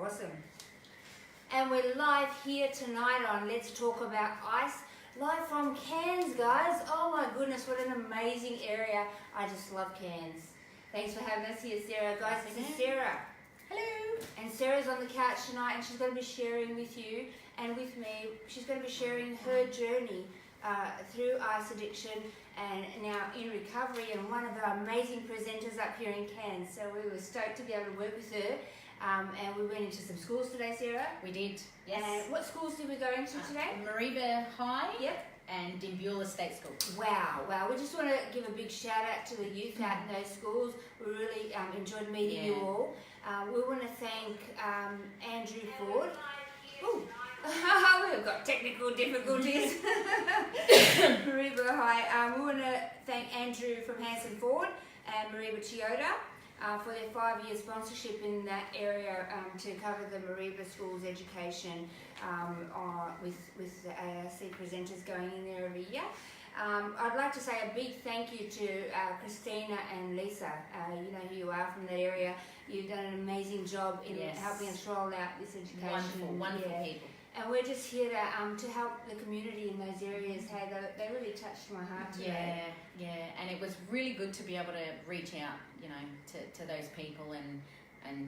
awesome. And we're live here tonight on Let's Talk About Ice. Live from Cairns, guys. Oh my goodness, what an amazing area. I just love Cairns. Thanks for having us here, Sarah. Guys, this is Sarah. Hello. And Sarah's on the couch tonight, and she's going to be sharing with you and with me. She's going to be sharing her journey through ice addiction and now in recovery, and one of our amazing presenters up here in Cairns. So we were stoked to be able to work with her. And we went into some schools today, Sarah. We did, yes. And what schools did we go into today? Mariba High. Yep. And Dimbula State School. Wow. We just want to give a big shout out to the youth out in those schools. We really enjoyed meeting you all. We want to thank Andrew Ford. Ooh. We've got technical difficulties. Mariba High. We want to thank Andrew from Hanson Ford and Mariba Toyota for their 5-year sponsorship in that area to cover the Mariba School's education with the ARC presenters going in there every year. I'd like to say a big thank you to Christina and Lisa. You know who you are from that area. You've done an amazing job in helping us roll out this education. Wonderful people. And we're just here to help the community in those areas. Hey, they really touched my heart today. Yeah, and it was really good to be able to reach out, you know, to those people and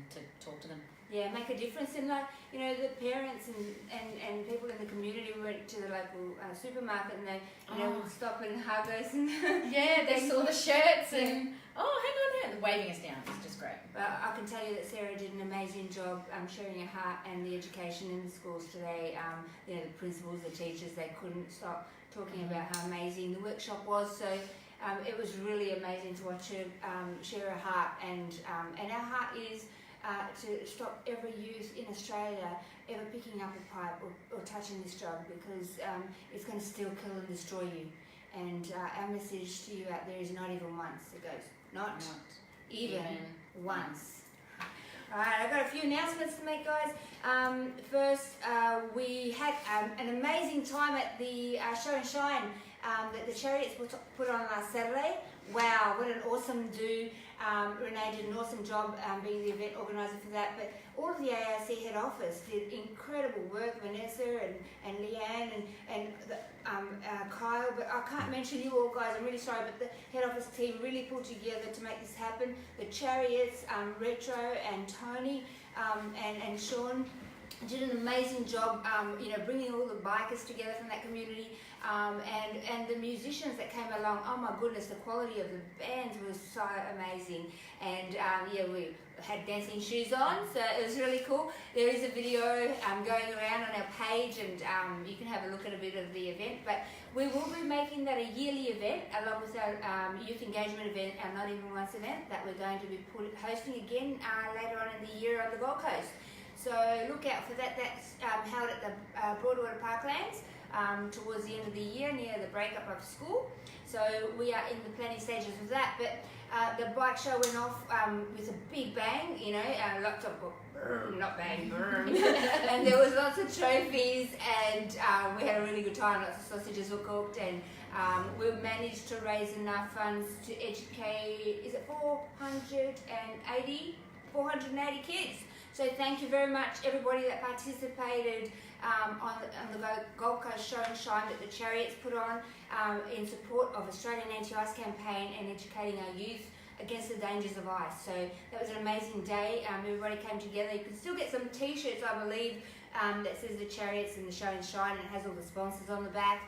to talk to them. Yeah, make a difference. And like, you know, the parents and people in the community went to the local supermarket and they, you know, would stop and hug us. And yeah, they saw the shirts and, hang on, waving us down. It's just great. But I can tell you that Sarah did an amazing job sharing her heart and the education in the schools today. You know, the principals, the teachers, they couldn't stop talking about how amazing the workshop was. So it was really amazing to watch her share her heart. And our heart is to stop every youth in Australia ever picking up a pipe or touching this drug, because it's going to still kill and destroy you. And our message to you out there is not even once. It goes, not even once. Alright, I've got a few announcements to make, guys. First, we had an amazing time at the Show and Shine that the Chariots put on last Saturday. Wow, what an awesome do. Renee did an awesome job being the event organiser for that, but all of the ARC head office did incredible work. Vanessa and Leanne and Kyle, but I can't mention you all, guys, I'm really sorry, but the head office team really pulled together to make this happen. The Chariots, Retro and Tony and Sean did an amazing job, you know, bringing all the bikers together from that community, and the musicians that came along. Oh my goodness, the quality of the bands was so amazing. And we had dancing shoes on, so it was really cool. There is a video going around on our page, and you can have a look at a bit of the event. But we will be making that a yearly event, along with our youth engagement event, our Not Even Once event that we're going to be hosting again later on in the year on the Gold Coast. So look out for that. That's held at the Broadwater Parklands towards the end of the year, near the breakup of school. So we are in the planning stages of that. But the bike show went off with a big bang, you know, lots of not bang, and there was lots of trophies, and we had a really good time. Lots of sausages were cooked, and we managed to raise enough funds to educate, is it 480 kids. So thank you very much, everybody that participated on the Gold Coast Show and Shine that the Chariots put on in support of Australian Anti-Ice Campaign and educating our youth against the dangers of ice. So that was an amazing day. Everybody came together. You can still get some T-shirts, I believe, that says the Chariots and the Show and Shine, and it has all the sponsors on the back.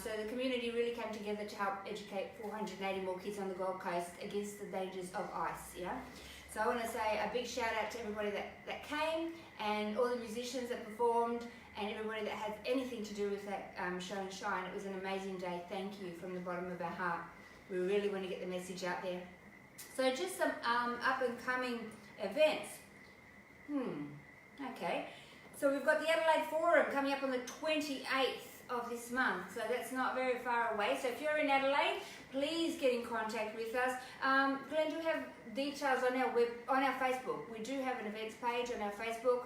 So the community really came together to help educate 480 more kids on the Gold Coast against the dangers of ice. Yeah. So I want to say a big shout out to everybody that came, and all the musicians that performed, and everybody that had anything to do with that Show and Shine. It was an amazing day. Thank you from the bottom of our heart. We really want to get the message out there. So just some up and coming events. Okay. So we've got the Adelaide Forum coming up on the 28th of this month, so that's not very far away. So if you're in Adelaide, please get in contact with us. Glenn, do we have details on our Facebook? We do have an events page on our Facebook.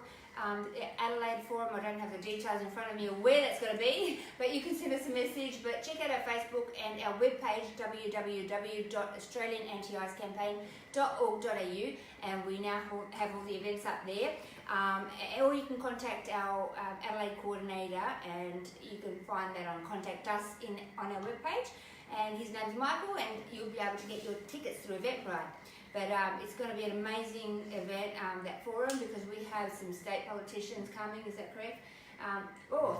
Adelaide Forum, I don't have the details in front of me or where that's going to be, but you can send us a message. But check out our Facebook and our webpage, www.australianantiicecampaign.org.au, and we now have all the events up there. Or you can contact our Adelaide coordinator, and you can find that on Contact Us on our webpage. And his name's Michael, and you'll be able to get your tickets through Eventbrite. But it's going to be an amazing event, that forum, because we have some state politicians coming. Is that correct?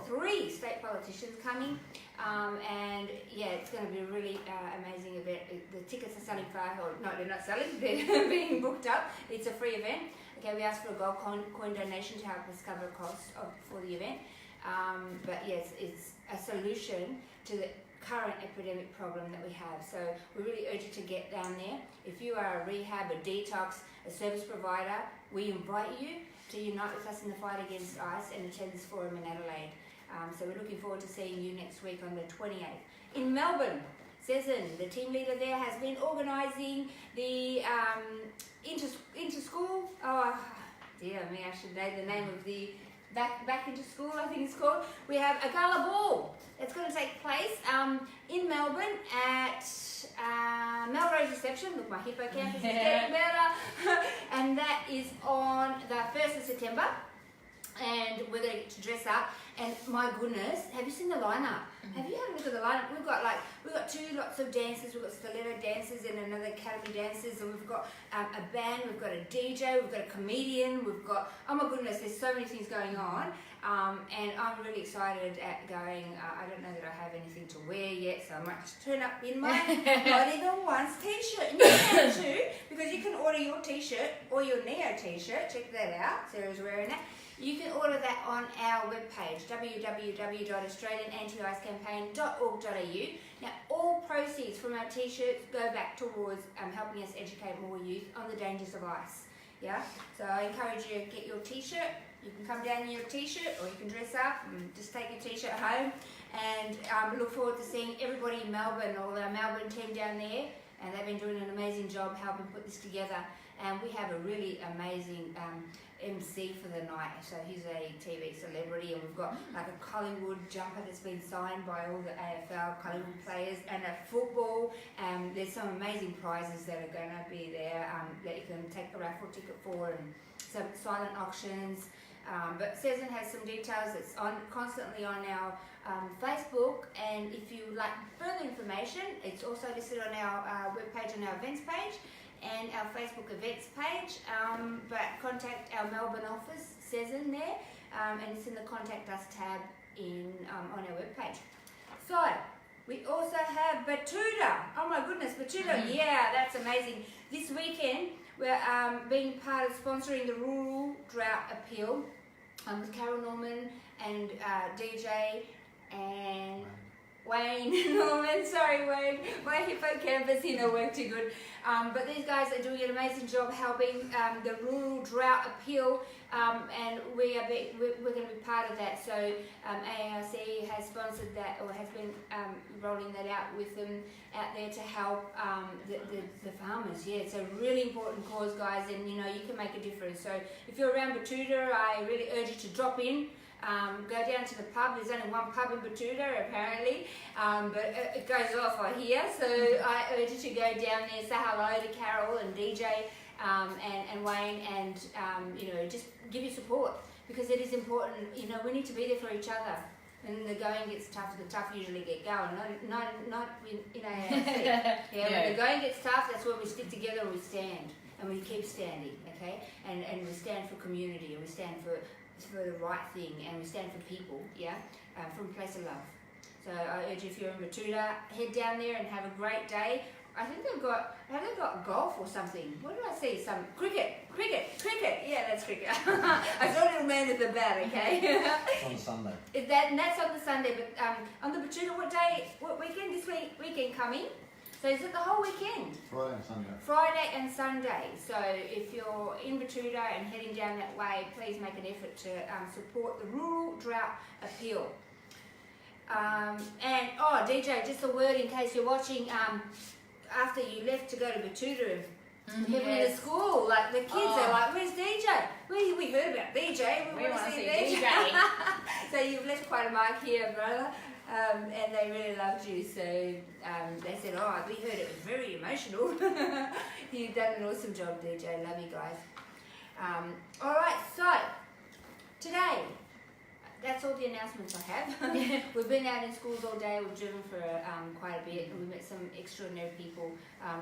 3 state politicians coming, and yeah, it's going to be a really amazing event. The tickets are selling fast, or no, they're not selling, they're being booked up. It's a free event. Okay, we asked for a gold coin donation to help us cover costs for the event, but yes, it's a solution to the current epidemic problem that we have. So we really urge you to get down there. If you are a rehab, a detox, a service provider, we invite you to unite with us in the fight against ice and attend this forum in Adelaide. So we're looking forward to seeing you next week on the 28th. In Melbourne, Cezanne, the team leader there, has been organising the inter-school, oh dear me, I should know the name of the back into school, I think it's called. We have a gala ball that's going to take place in Melbourne at Melrose Reception. Look, my hippocampus is getting better. And that is on the 1st of September. And we're going to get to dress up. And my goodness, have you seen the lineup? Have you had a look at the lineup? We've got 2 lots of dancers. We've got stiletto dancers and another academy dancers, and we've got a band. We've got a DJ. We've got a comedian. We've got, oh my goodness, there's so many things going on. And I'm really excited at going. I don't know that I have anything to wear yet, so I might just turn up in my Not Even Once t-shirt. And you can too, because you can order your t-shirt or your Neo t-shirt. Check that out. Sarah's wearing that. You can order that on our webpage, www.australianantiicecampaign.org.au. Now, all proceeds from our t-shirts go back towards helping us educate more youth on the dangers of ice. Yeah, so I encourage you to get your t-shirt. You can come down in your t-shirt, or you can dress up and just take your t-shirt home. And look forward to seeing everybody in Melbourne, all our Melbourne team down there. And they've been doing an amazing job helping put this together. And we have a really amazing MC for the night. So he's a TV celebrity, and we've got like a Collingwood jumper that's been signed by all the AFL Collingwood players, and a football. There's some amazing prizes that are going to be there that you can take a raffle ticket for, and some silent auctions. But Cezanne has some details. It's constantly on our Facebook, and if you like further information, it's also listed on our webpage, on our events page, and our Facebook events page. But contact our Melbourne office, Cezanne there, and it's in the Contact Us tab on our webpage. So we also have Batuta. Oh my goodness, Batuta! Yeah, that's amazing. This weekend we're being part of sponsoring the Rural Drought Appeal with Carol Norman and DJ and Wayne Norman. Sorry, Wayne. My hippocampus here work too good. But these guys are doing an amazing job helping the Rural Drought Appeal, and we're going to be part of that. So AARC has sponsored that, or has been rolling that out with them out there to help the farmers. Yeah, it's a really important cause, guys, and you know you can make a difference. So if you're around Batuta, I really urge you to drop in. Go down to the pub. There's only one pub in Batuta apparently, but it goes off I hear, so I urge you to go down there, say hello to Carol and DJ and Wayne, and you know, just give your support, because it is important. You know, we need to be there for each other. And the going gets tough, the tough usually get going. Not in AARC. Yeah, when the going gets tough, that's when we stick together and we stand, and we keep standing, okay? And we stand for community, and we stand for the right thing, and we stand for people, yeah, from a place of love. So I urge you, if you're in Batuta, head down there and have a great day. I think have they got golf or something? What did I see? Some cricket. Yeah, that's cricket. I saw a little man with the bat, okay? It's on Sunday. And that's on the Sunday, but on the Batuta, what weekend? This weekend coming? So is it the whole weekend? Friday and Sunday. Friday and Sunday. So if you're in Batuta and heading down that way, please make an effort to support the Rural Drought Appeal. And DJ, just a word in case you're watching. After you left to go to Batuta and heading to school, like the kids are like, "Where's DJ? We heard about DJ. We want to see DJ." So you've left quite a mark here, brother. and they really loved you. So they said, "Oh, we heard it was very emotional." You've done an awesome job, DJ. Love you guys. All right, so today, that's all the announcements I have. We've been out in schools all day. We've driven for quite a bit, and we've met some extraordinary people,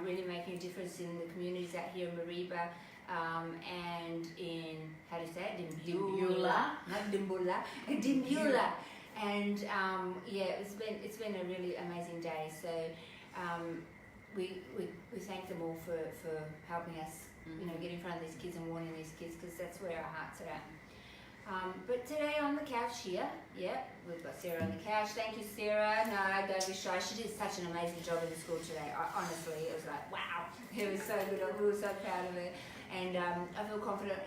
really making a difference in the communities out here in Mariba. And in, how do you say it? Dimbula. Not Dimbula. Dimbula. And yeah, it's been a really amazing day. So we thank them all for helping us, get in front of these kids and warning these kids, because that's where our hearts are at. But today on the couch here, we've got Sarah on the couch. Thank you, Sarah. No, don't be shy. She did such an amazing job in the school today. Honestly, it was like, wow. It was so good. We were so proud of her. And I feel confident,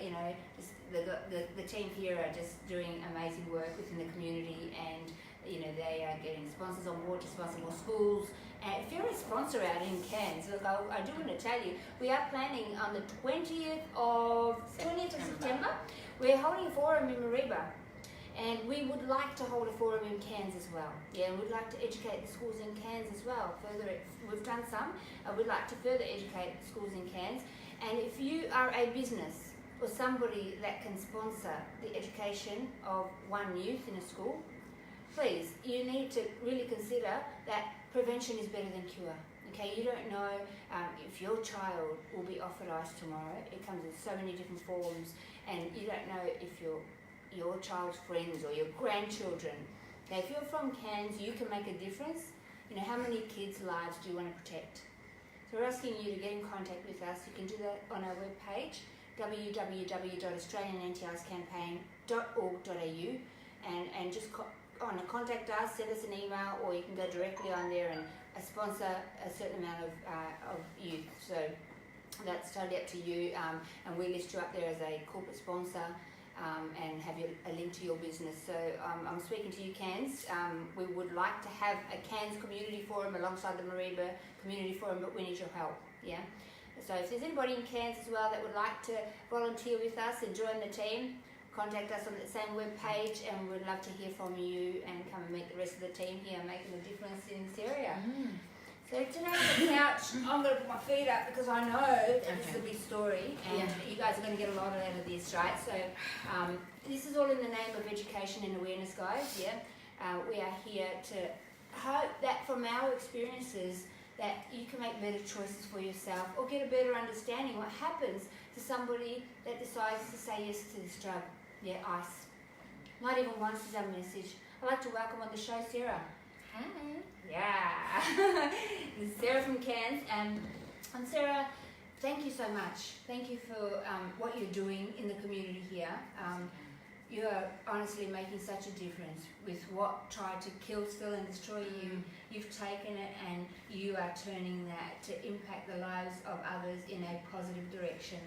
just the team here are just doing amazing work within the community, and they are getting sponsors on board to sponsor more schools. And if you're a sponsor out in Cairns, look, I do want to tell you, we are planning on the 20th of September. We're holding a forum in Mariba, and we would like to hold a forum in Cairns as well. Yeah, and we'd like to educate the schools in Cairns as well. We've done some. We'd like to further educate the schools in Cairns. And if you are a business or somebody that can sponsor the education of one youth in a school, please, you need to really consider that prevention is better than cure. Okay, you don't know if your child will be offered ice tomorrow. It comes in so many different forms, and you don't know if your child's friends or your grandchildren. Okay, if you're from Cairns, you can make a difference. How many kids' lives do you want to protect? So we're asking you to get in contact with us. You can do that on our webpage, www.australianantiicecampaign.org.au, and just contact us, send us an email, or you can go directly on there and sponsor a certain amount of youth. So that's totally up to you, and we list you up there as a corporate sponsor, and have a link to your business. So I'm speaking to you, Cairns. We would like to have a Cairns community forum alongside the Mariba community forum, but we need your help. Yeah. So if there's anybody in Cairns as well that would like to volunteer with us and join the team, contact us on the same web page, and we'd love to hear from you and come and meet the rest of the team here making a difference in this area. So today on the couch, I'm going to put my feet up because I know that this is a big story, and you guys are going to get a lot out of this, right? So this is all in the name of education and awareness, guys. Yeah, we are here to hope that from our experiences that you can make better choices for yourself, or get a better understanding what happens to somebody that decides to say yes to this drug. Yeah, ice. Not even once is our message. I'd like to welcome on the show Sarah. Hi. Yeah. This is Sarah from Cairns, and Sarah, thank you so much. Thank you for what you're doing in the community here. You are honestly making such a difference with what tried to kill, steal and destroy you. You've taken it and you are turning that to impact the lives of others in a positive direction.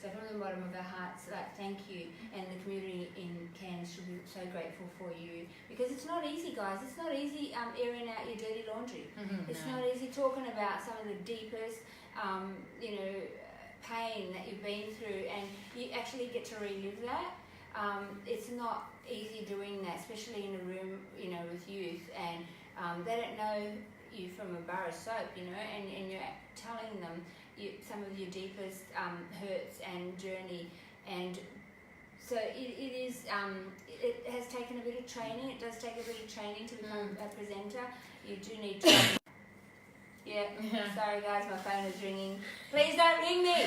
So from the bottom of our hearts, thank you, and the community in Cairns should be so grateful for you, because it's not easy, guys. It's not easy airing out your dirty laundry. It's not easy talking about some of the deepest, pain that you've been through, and you actually get to relive that. It's not easy doing that, especially in a room, with youth, and they don't know you from a bar of soap, and you're telling them some of your deepest hurts and journey, and so it is. It has taken a bit of training. It does take a bit of training to become a presenter. You do need training. Yeah. Sorry guys, my phone is ringing. Please don't ring me.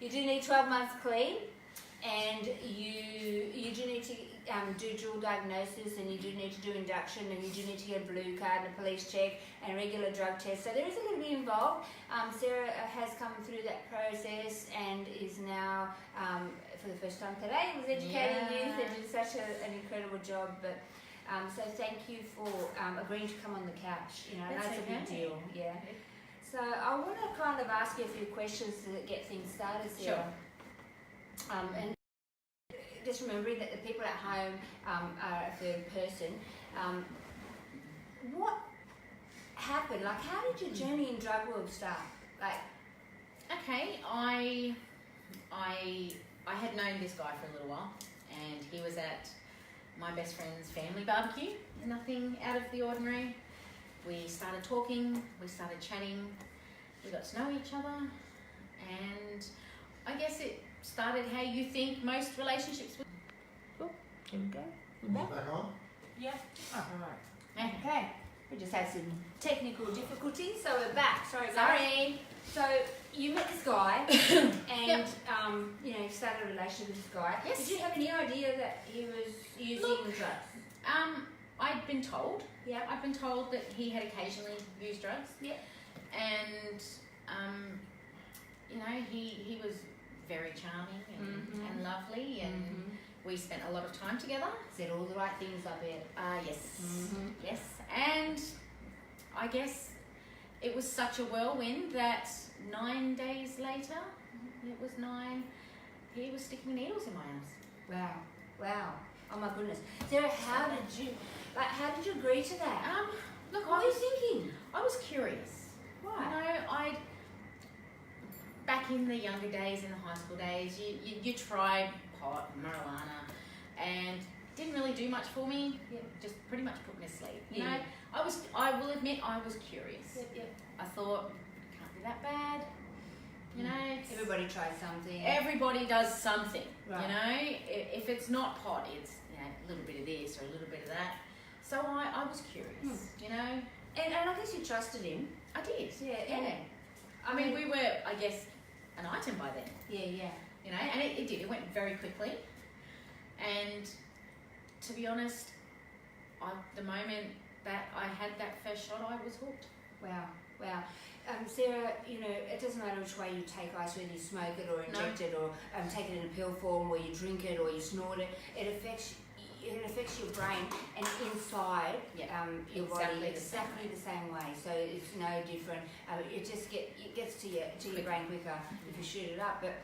You do need 12 months clean, and you do need to do dual diagnosis, and you do need to do induction, and you do need to get a blue card and a police check and regular drug tests. So there is a little bit involved. Sarah has come through that process and is now, for the first time today, was educating youth and did such an incredible job. But so thank you for agreeing to come on the couch. That's a big deal. Yeah. So I want to kind of ask you a few questions to get things started, Sarah. Sure. And just remembering that the people at home are a third person. What happened? How did your journey in drug world start? Okay, I had known this guy for a little while, and he was at my best friend's family barbecue. Nothing out of the ordinary. We started talking, we started chatting, we got to know each other, and I guess it started how you think most relationships would. Cool. Here we go. Is it back on? Yeah. All right. Okay. We just had some technical difficulties, so we're back. Sorry, guys. Sorry. So you met this guy, and Yep. you know, you started a relationship with this guy. Yes. Did you have any idea that he was using drugs? I'd been told. Yeah. I've been told that he had occasionally used drugs. Yep. And you know, he was very charming and lovely, and we spent a lot of time together. Said all the right things, I bet. Yes. Yes. And I guess it was such a whirlwind that 9 days later, it was 9, he was sticking needles in my arms. Wow. Wow. Oh my goodness. Sarah, how did you agree to that? Look, What were you thinking? I was curious. Why? You know, back in the younger days, in the high school days, you tried pot, marijuana, and didn't really do much for me. Just pretty much put me to sleep. You know, I will admit, I was curious. Yep. I thought, it can't be that bad. You know, Everybody tries something. everybody does something. Right. You know, if it's not pot, it's, you know, a little bit of this or a little bit of that. So I was curious. You know, And I guess you trusted him. I did. Yeah. I mean, we were, I guess, an item by then. Yeah. You know, and it did. It went very quickly. And to be honest, the moment that I had that first shot, I was hooked. Wow. Sarah, you know, it doesn't matter which way you take ice, whether you smoke it or inject it or take it in a pill form, or you drink it or you snort it. It affects your brain and inside your body exactly the same way. So it's no different. It gets to your brain quicker if you shoot it up. But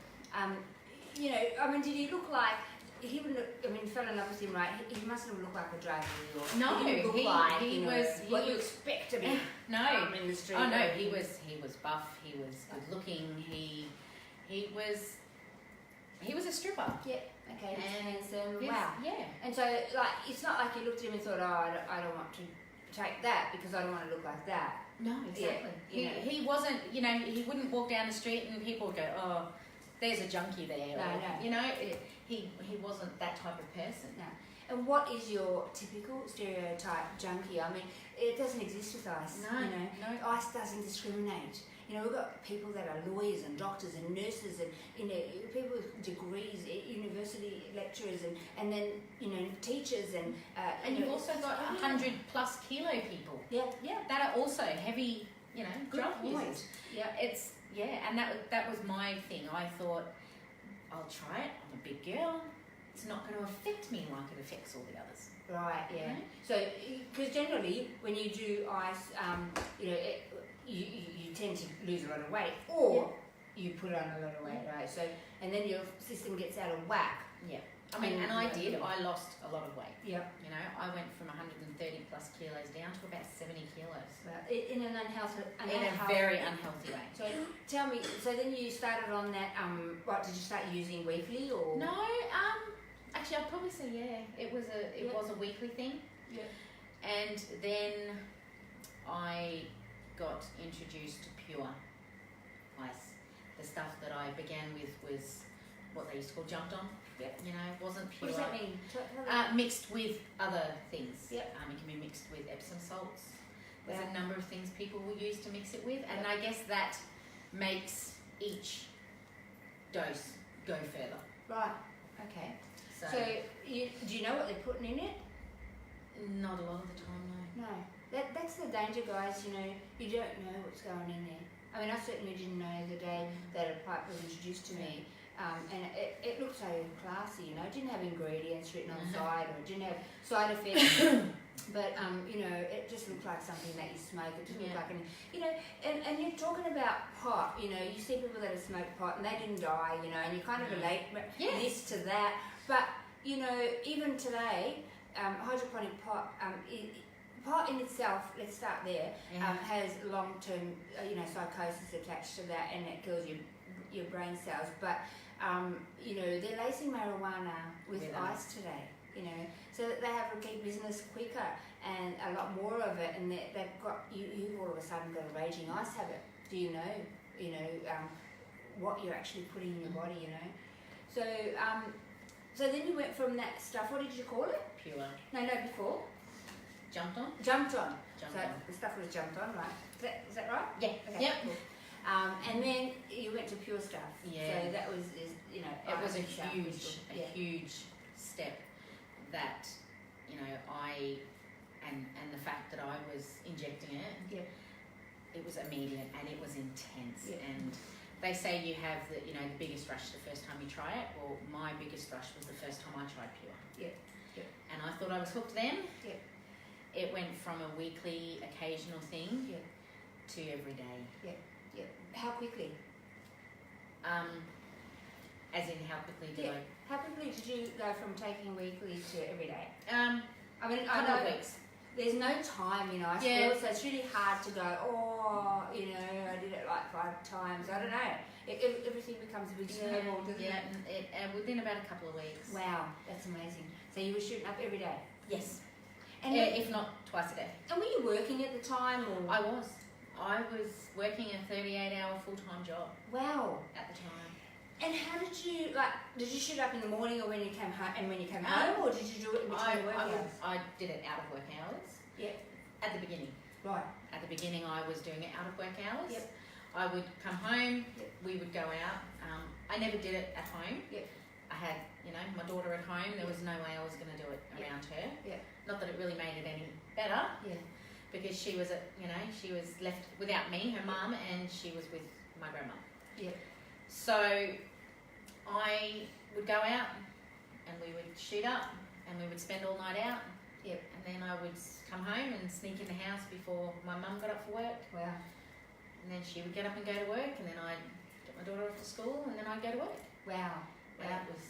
you know, I mean, did he look like? He wouldn't. Fell in love with him, right? He mustn't have looked like a drug dealer. No, he didn't look he was what you expect to be. In the street. Oh no, he was buff. He was good looking. He was a stripper. Yeah. Okay. And handsome. yes, Wow. Yeah. And so, like, it's not like you looked at him and thought, oh, I don't want to take that because I don't want to look like that. No, exactly. Yeah, he wasn't. You know, he wouldn't walk down the street and people would go, oh, there's a junkie there. No. You know, he wasn't that type of person. No. And what is your typical stereotype junkie? I mean, it doesn't exist with ICE. No, you know, no. ICE doesn't discriminate. You know, we've got people that are lawyers and doctors and nurses and, you know, people with degrees, university lecturers and then, you know, teachers and... and you've also got 100+ kilo people. Yeah. That are also heavy, you know, drug users. Yeah. And that was my thing. I thought, I'll try it. I'm a big girl. It's not going to affect me like it affects all the others. Right, yeah. Okay. So, because generally when you do ICE, you know, you tend to lose a lot of weight, or you put on a lot of weight, right? So, and then your system gets out of whack. Yeah. I mean, and I did. I lost a lot of weight. Yeah. You know, I went from 130+ kilos down to about 70 kilos. In an unhealthy In a very unhealthy way. So tell me, so then you started on that, what, did you start using weekly or? No, actually I'd probably say it was a weekly thing. Yeah. And then I got introduced to pure ice. The stuff that I began with was what they used to call jumped on. Yep. You know, it wasn't pure. What does that mean? Mixed with other things. Yep. It can be mixed with Epsom salts. There's Wow. a number of things people will use to mix it with, and I guess that makes each dose go further. Right, okay. So, So do you know what they're putting in it? not a lot of the time, no. No. That's the danger, guys, you know, you don't know what's going in there. I mean, I certainly didn't know the day that a pipe was introduced to me. And it looked so classy, you know, it didn't have ingredients written on the side, or it didn't have side effects, but, you know, it just looked like something that you smoke. It just looked like, you know, and you're talking about pot, you know, you see people that have smoked pot and they didn't die, you know, and you kind of relate this to that. But, you know, even today, hydroponic pot, pot in itself, let's start there, has long-term, you know, psychosis attached to that, and it kills your brain cells. But, you know, they're lacing marijuana with ice today. you know, so that they have repeat business quicker and a lot more of it, and they've got you've all of a sudden got a raging ice habit. Do you know what you're actually putting in your body, you know? So so then you went from that stuff. What did you call it? Pure. No, before. Jumped on. So the stuff was jumped on, right? Is that right? Yeah. Okay, Yep. cool. And then you went to Pure Stuff. Yeah. So that was, you know, It was a yeah. huge step that, you know, and the fact that I was injecting it. Yep. It was immediate and it was intense. Yep. And they say you have the biggest rush the first time you try it. Well, my biggest rush was the first time I tried Pure. Yep. Yep. And I thought I was hooked then. Yep. It went from a weekly, occasional thing Yep. to every day. Yep. Yep. How quickly? As in how quickly did I? How quickly did you go from taking weekly to every day? I mean, I couple know of weeks. there's no time, you know. I feel so it's really hard to go. Oh, you know, I did it like 5 times. I don't know. Everything becomes a big snowball, doesn't it? And within about a couple of weeks. Wow, that's amazing. So you were shooting up every day. Yes. And if not twice a day. And were you working at the time, or? I was working a 38-hour full-time job. Wow. At the time. And how did you shoot up in the morning or when you came home, home, or did you do it in between work hours? I did it out of work hours. Yep. At the beginning. Right. At the beginning, I was doing it out of work hours. Yep. I would come home. Yep. We would go out. I never did it at home. Yep. I had, my daughter at home. There was no way I was going to do it around her. Yep. Not that it really made it any better. Yeah. Because she was she was left without me, her mum, and she was with my grandma. Yep. So I would go out and we would shoot up and we would spend all night out. Yep. And then I would come home and sneak in the house before my mum got up for work. Wow. And then she would get up and go to work, and then I'd get my daughter off to school, and then I'd go to work. Wow. That was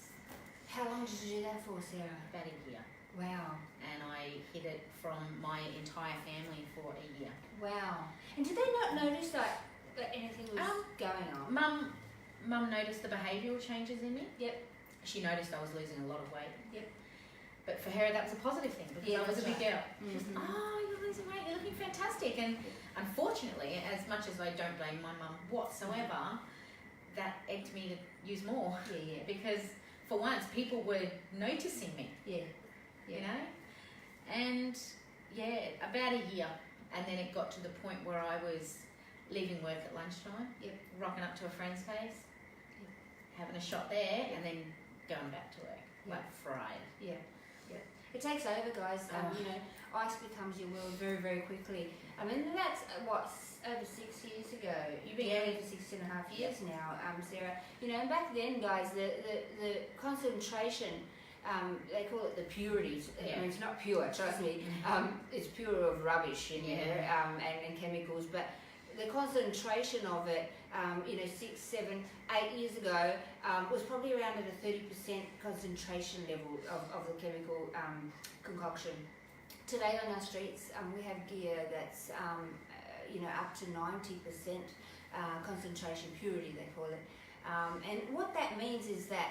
How long did you do that for, Sarah? about a year. Wow. And I hid it from my entire family for a year. Wow. And did they not notice that anything was going on? Mum noticed the behavioural changes in me. Yep. She noticed I was losing a lot of weight. Yep. But for her, that was a positive thing because I was a big girl. Mm-hmm. She was, you're losing weight, you're looking fantastic. And unfortunately, as much as I don't blame my mum whatsoever, that egged me to use more. Yeah. Because for once, people were noticing me. Yeah. You know? And about a year. And then it got to the point where I was leaving work at lunchtime, rocking up to a friend's place, having a shot there, and then going back to work, like fried. Yeah. It takes over, guys. Ice becomes your world very, very quickly. I mean, that's over 6 years ago. You've been doing it for 6.5 years now, Sarah. And back then, guys, the concentration. They call it the purities. I mean, it's not pure, trust me. It's pure of rubbish in there and chemicals. But the concentration of it, 6, 7, 8 years ago, was probably around at a 30% concentration level of the chemical concoction. Today on our streets, we have gear that's up to 90% concentration purity, they call it. And what that means is that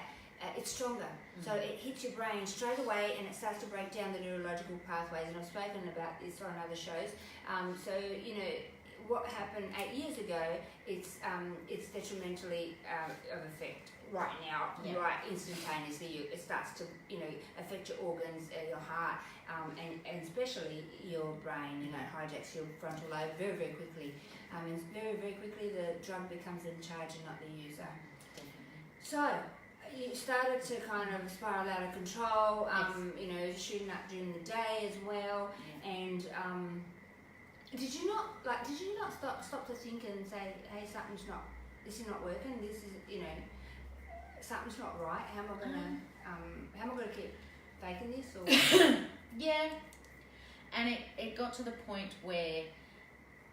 it's stronger. So it hits your brain straight away and it starts to break down the neurological pathways. And I've spoken about this on other shows. What happened 8 years ago, it's detrimentally of effect right now, right instantaneously. It starts to affect your organs, your heart, and especially your brain. It hijacks your frontal lobe very, very quickly. And very, very quickly the drug becomes in charge and not the user. So you started to kind of spiral out of control. Shooting up during the day as well, and. Did you not stop to think and say, hey, this is not working, this is, something's not right, how am I gonna keep faking this, or? Yeah, and it got to the point where,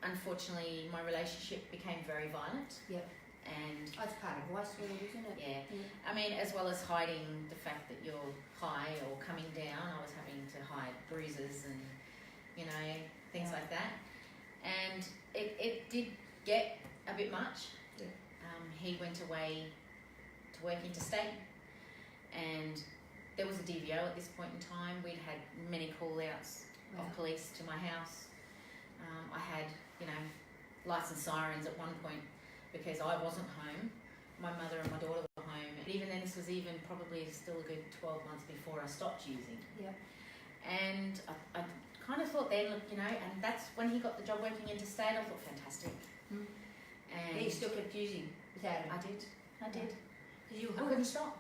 unfortunately, my relationship became very violent. Yep. And that's part of why, isn't it? Yeah. I mean, as well as hiding the fact that you're high or coming down, I was having to hide bruises and, things like that. And it did get a bit much. Yeah. He went away to work interstate, and there was a DVO at this point in time. We'd had many call-outs Wow. of police to my house. I had, lights and sirens at one point because I wasn't home. My mother and my daughter were home. And even then, this was even probably still a good 12 months before I stopped using. Yeah. And I kind of thought then, and that's when he got the job working interstate. I thought, fantastic. Mm. And But you still kept using without it. I did. Because you I couldn't stop.